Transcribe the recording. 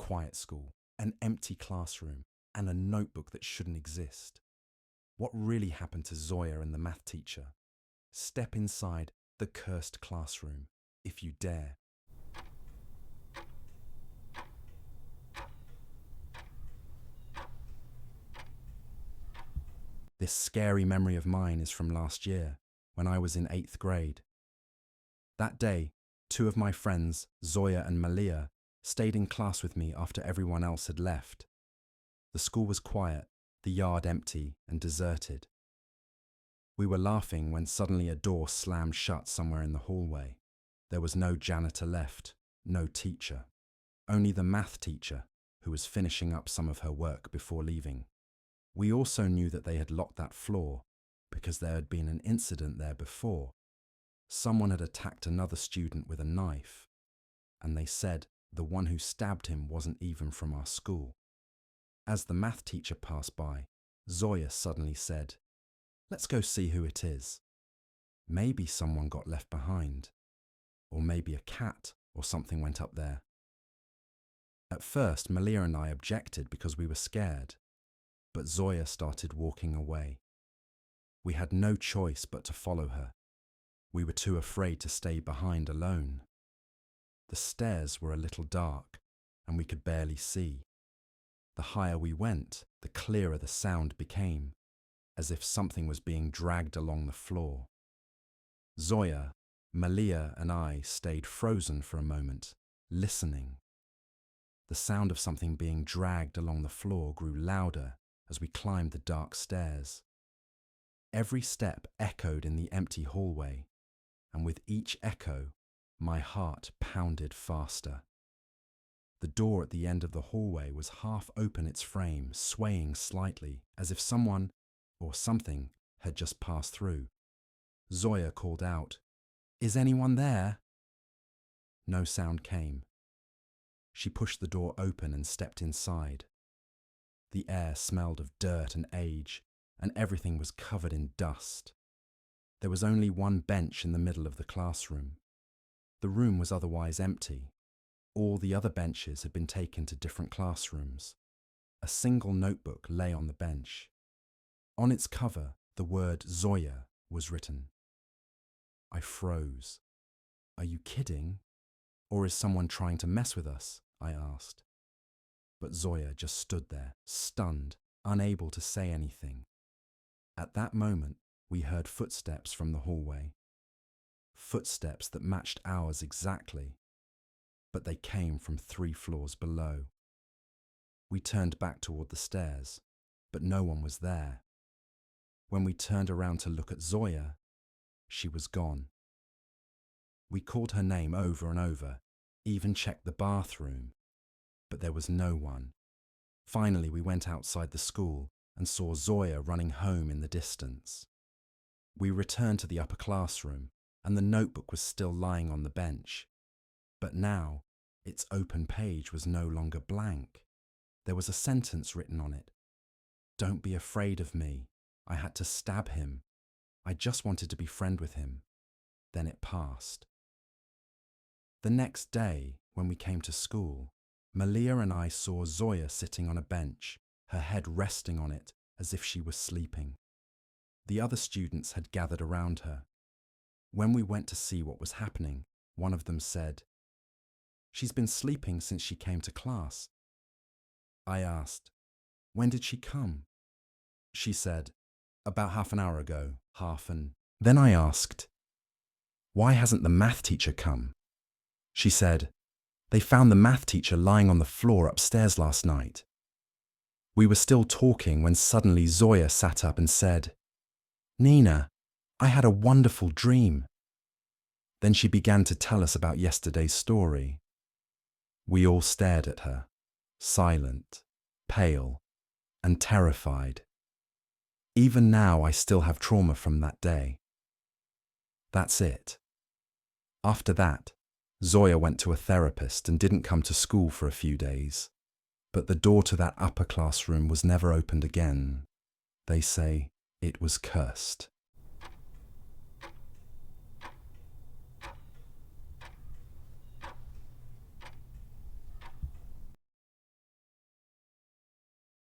quiet school, an empty classroom, and a notebook that shouldn't exist. What really happened to Zoya and the math teacher? Step inside the cursed classroom, if you dare. This scary memory of mine is from last year, when I was in 8th grade. That day, 2 of my friends, Zoya and Malia, stayed in class with me after everyone else had left. The school was quiet, the yard empty and deserted. We were laughing when suddenly a door slammed shut somewhere in the hallway. There was no janitor left, no teacher. Only the math teacher, who was finishing up some of her work before leaving. We also knew that they had locked that floor because there had been an incident there before. Someone had attacked another student with a knife, and they said the one who stabbed him wasn't even from our school. As the math teacher passed by, Zoya suddenly said, "Let's go see who it is. Maybe someone got left behind, or maybe a cat or something went up there." At first, Malia and I objected because we were scared, but Zoya started walking away. We had no choice but to follow her. We were too afraid to stay behind alone. The stairs were a little dark, and we could barely see. The higher we went, the clearer the sound became, as if something was being dragged along the floor. Zoya, Malia, and I stayed frozen for a moment, listening. The sound of something being dragged along the floor grew louder as we climbed the dark stairs. Every step echoed in the empty hallway, and with each echo, my heart pounded faster. The door at the end of the hallway was half open its frame, swaying slightly, as if someone or something had just passed through. Zoya called out, "Is anyone there?" No sound came. She pushed the door open and stepped inside. The air smelled of dirt and age, and everything was covered in dust. There was only one bench in the middle of the classroom. The room was otherwise empty. All the other benches had been taken to different classrooms. A single notebook lay on the bench. On its cover, the word Zoya was written. I froze. "Are you kidding? Or is someone trying to mess with us?" I asked. But Zoya just stood there, stunned, unable to say anything. At that moment, we heard footsteps from the hallway. Footsteps that matched ours exactly, but they came from 3 floors below. We turned back toward the stairs, but no one was there. When we turned around to look at Zoya, she was gone. We called her name over and over, even checked the bathroom, but there was no one. Finally, we went outside the school and saw Zoya running home in the distance. We returned to the upper classroom, and the notebook was still lying on the bench. But now, its open page was no longer blank. There was a sentence written on it. "Don't be afraid of me. I had to stab him. I just wanted to be friends with him." Then it passed. The next day, when we came to school, Malia and I saw Zoya sitting on a bench, her head resting on it as if she was sleeping. The other students had gathered around her. When we went to see what was happening, one of them said, "She's been sleeping since she came to class." I asked, "When did she come?" She said, "About half an hour ago, Then I asked, "Why hasn't the math teacher come?" She said, "They found the math teacher lying on the floor upstairs last night." We were still talking when suddenly Zoya sat up and said, "Nina, I had a wonderful dream." Then she began to tell us about yesterday's story. We all stared at her, silent, pale, and terrified. Even now, I still have trauma from that day. That's it. After that, Zoya went to a therapist and didn't come to school for a few days. But the door to that upper classroom was never opened again. They say it was cursed.